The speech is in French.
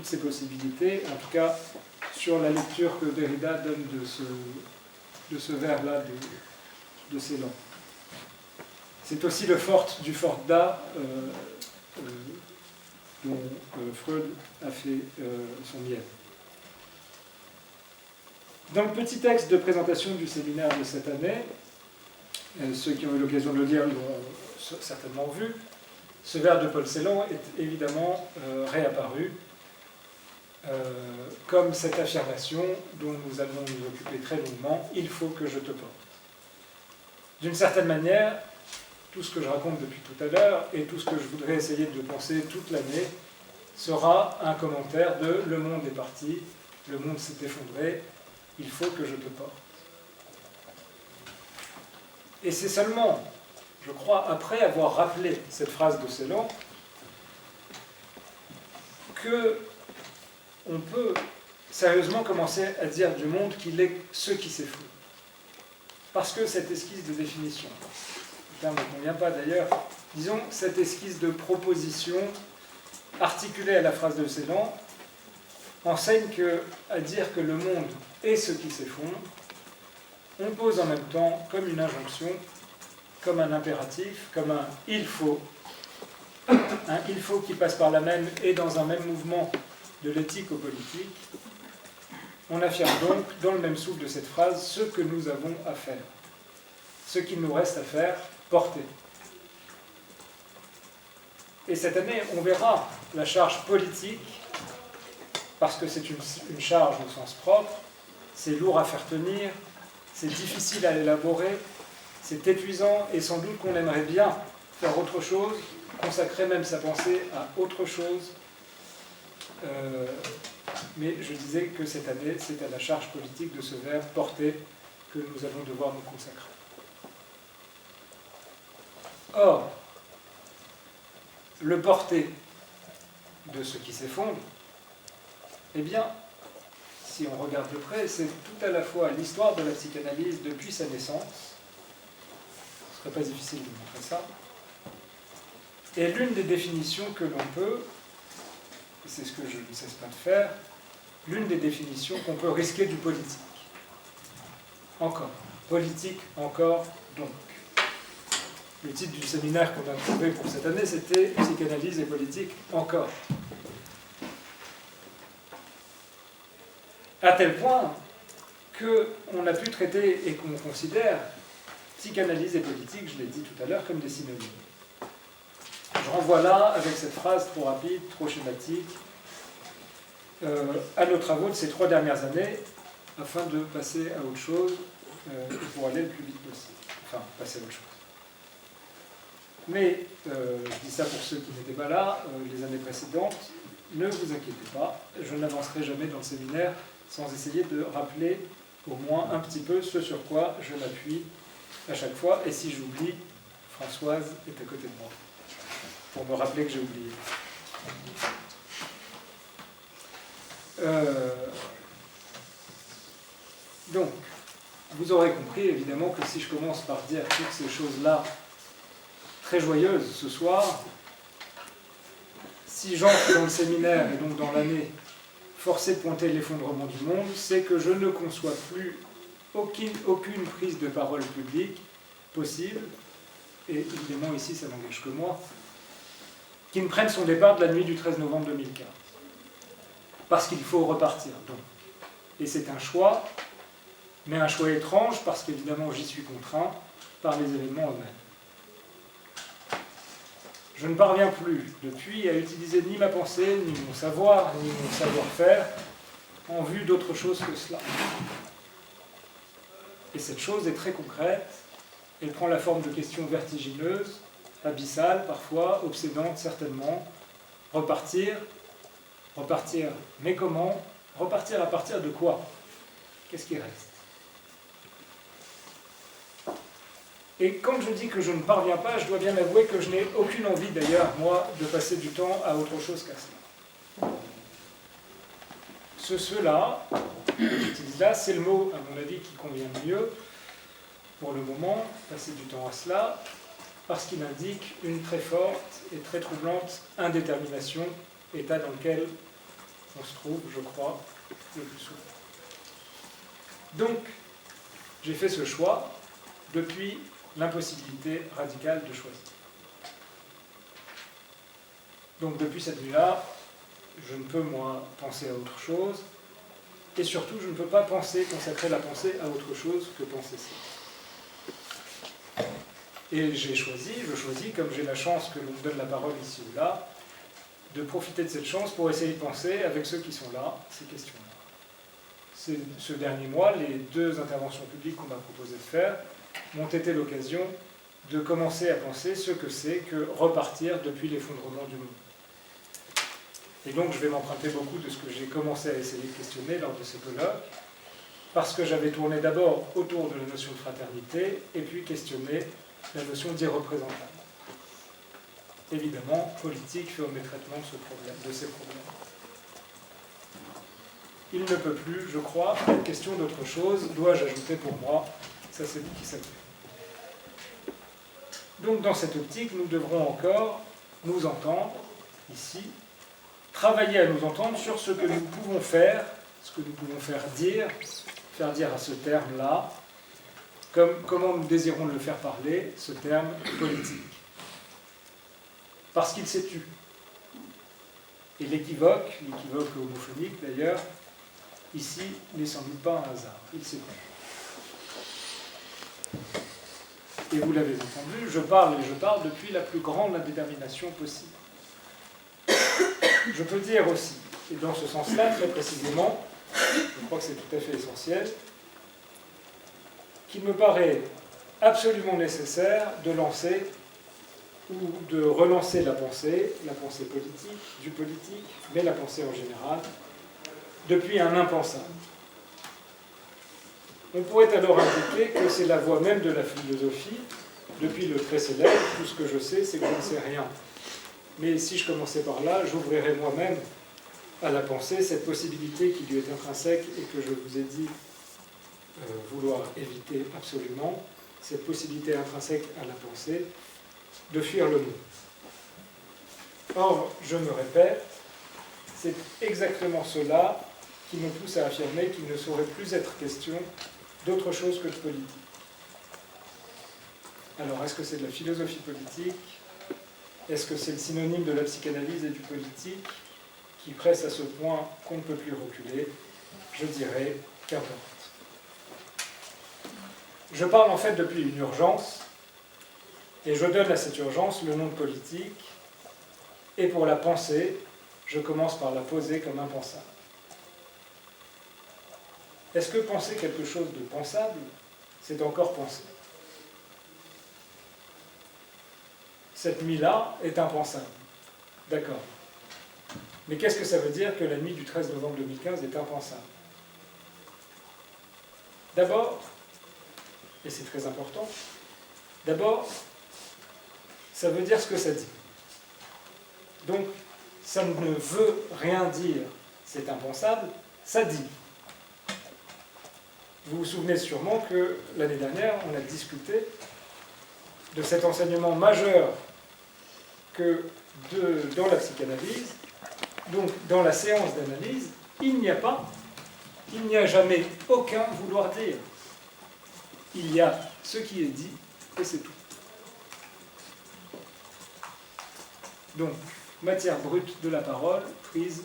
toutes ces possibilités, en tout cas sur la lecture que Derrida donne de ce vers-là de Celan. C'est aussi le fort du Forda dont Freud a fait son miel. Dans le petit texte de présentation du séminaire de cette année, ceux qui ont eu l'occasion de le lire l'ont certainement vu, ce vers de Paul Celan est évidemment réapparu comme cette affirmation dont nous allons nous occuper très longuement, « Il faut que je te porte ». D'une certaine manière, tout ce que je raconte depuis tout à l'heure et tout ce que je voudrais essayer de penser toute l'année sera un commentaire de « Le monde est parti, le monde s'est effondré, il faut que je te porte ». Et c'est seulement, je crois, après avoir rappelé cette phrase de Celan, qu'on peut sérieusement commencer à dire du monde qu'il est ce qui s'effondre. Parce que cette esquisse de définition, le terme ne convient pas d'ailleurs, disons cette esquisse de proposition articulée à la phrase de Celan, enseigne qu'à dire que le monde est ce qui s'effondre, on pose en même temps comme une injonction, comme un impératif, comme un « il faut », un « il faut » qui passe par la même et dans un même mouvement de l'éthique au politique. On affirme donc, dans le même souffle de cette phrase, ce que nous avons à faire, ce qu'il nous reste à faire, porter. Et cette année, on verra la charge politique, parce que c'est une charge au sens propre, c'est lourd à faire tenir, c'est difficile à élaborer, c'est épuisant, et sans doute qu'on aimerait bien faire autre chose, consacrer même sa pensée à autre chose. Mais je disais que cette année, c'est à la charge politique de ce verbe porté que nous allons devoir nous consacrer. Or, le porté de ce qui s'effondre, eh bien, si on regarde de près, c'est tout à la fois l'histoire de la psychanalyse depuis sa naissance, ce ne serait pas difficile de montrer ça, et l'une des définitions que l'on peut, et c'est ce que je ne cesse pas de faire, l'une des définitions qu'on peut risquer du politique. Encore. Politique, encore, donc. Le titre du séminaire qu'on a trouvé pour cette année, c'était « Psychanalyse et politique, encore ». À tel point qu'on a pu traiter et qu'on considère psychanalyse et politique, je l'ai dit tout à l'heure, comme des synonymes. Je renvoie là, avec cette phrase trop rapide, trop schématique, à nos travaux de ces 3 dernières années, afin de passer à autre chose, pour aller le plus vite possible. Enfin, passer à autre chose. Mais, je dis ça pour ceux qui n'étaient pas là, les années précédentes, ne vous inquiétez pas, je n'avancerai jamais dans le séminaire sans essayer de rappeler au moins un petit peu ce sur quoi je m'appuie à chaque fois, et si j'oublie, Françoise est à côté de moi, pour me rappeler que j'ai oublié. Donc, vous aurez compris évidemment que si je commence par dire toutes ces choses-là très joyeuses ce soir, si j'entre dans le séminaire et donc dans l'année forcé de pointer l'effondrement du monde, c'est que je ne conçois plus aucune prise de parole publique possible, et évidemment ici ça n'engage que moi, qui ne prenne son départ de la nuit du 13 novembre 2015. Parce qu'il faut repartir, donc. Et c'est un choix, mais un choix étrange, parce qu'évidemment j'y suis contraint par les événements eux-mêmes. Je ne parviens plus, depuis, à utiliser ni ma pensée, ni mon savoir, ni mon savoir-faire, en vue d'autre chose que cela. Et cette chose est très concrète, elle prend la forme de questions vertigineuses, abyssales parfois, obsédantes certainement. Repartir, mais comment? Repartir à partir de quoi? Qu'est-ce qui reste? Et quand je dis que je ne parviens pas, je dois bien avouer que je n'ai aucune envie d'ailleurs, moi, de passer du temps à autre chose qu'à cela. Cela, que j'utilise là, c'est le mot, à mon avis, qui convient mieux pour le moment, passer du temps à cela, parce qu'il indique une très forte et très troublante indétermination, état dans lequel on se trouve, je crois, le plus souvent. Donc, j'ai fait ce choix depuis l'impossibilité radicale de choisir. Donc, depuis cette nuit-là, je ne peux, moi, penser à autre chose, et surtout, je ne peux pas consacrer la pensée à autre chose que penser ça. Et je choisis, comme j'ai la chance que l'on me donne la parole ici ou là, de profiter de cette chance pour essayer de penser avec ceux qui sont là, ces questions-là. Ce dernier mois, les 2 interventions publiques qu'on m'a proposé de faire m'ont été l'occasion de commencer à penser ce que c'est que repartir depuis l'effondrement du monde. Et donc je vais m'emprunter beaucoup de ce que j'ai commencé à essayer de questionner lors de ces colloques, parce que j'avais tourné d'abord autour de la notion de fraternité, et puis questionné la notion d'irreprésentable. Évidemment, politique fait au traitement de ces problèmes. Il ne peut plus, je crois, être question d'autre chose, dois-je ajouter pour moi, ça c'est dit qui s'appelle. Donc dans cette optique, nous devrons encore nous entendre, ici, travailler à nous entendre sur ce que nous pouvons faire, ce que nous pouvons faire dire à ce terme-là, comment nous désirons le faire parler, ce terme politique. Parce qu'il s'est tu. Et l'équivoque homophonique d'ailleurs, ici, n'est sans doute pas un hasard, il s'est tu. Et vous l'avez entendu, je parle depuis la plus grande indétermination possible. Je peux dire aussi, et dans ce sens-là, très précisément, je crois que c'est tout à fait essentiel, qu'il me paraît absolument nécessaire de lancer ou de relancer la pensée politique, du politique, mais la pensée en général, depuis un impensable. On pourrait alors indiquer que c'est la voie même de la philosophie, depuis le très célèbre, tout ce que je sais, c'est que je ne sais rien. Mais si je commençais par là, j'ouvrirais moi-même à la pensée cette possibilité qui lui est intrinsèque et que je vous ai dit vouloir éviter absolument, cette possibilité intrinsèque à la pensée de fuir le monde. Or, je me répète, c'est exactement cela qui me pousse à affirmer qu'il ne saurait plus être question d'autre chose que de politique. Alors, est-ce que c'est de la philosophie politique ? Est-ce que c'est le synonyme de la psychanalyse et du politique qui presse à ce point qu'on ne peut plus reculer ? Je dirais qu'importe. Je parle en fait depuis une urgence, et je donne à cette urgence le nom de politique, et pour la penser, je commence par la poser comme impensable. Est-ce que penser quelque chose de pensable, c'est encore penser ? Cette nuit-là est impensable. D'accord. Mais qu'est-ce que ça veut dire que la nuit du 13 novembre 2015 est impensable ? D'abord, et c'est très important, d'abord, ça veut dire ce que ça dit. Donc, ça ne veut rien dire, c'est impensable, ça dit. Vous vous souvenez sûrement que l'année dernière, on a discuté de cet enseignement majeur que dans la psychanalyse, donc dans la séance d'analyse, il n'y a jamais aucun vouloir dire. Il y a ce qui est dit, et c'est tout. Donc, matière brute de la parole, prise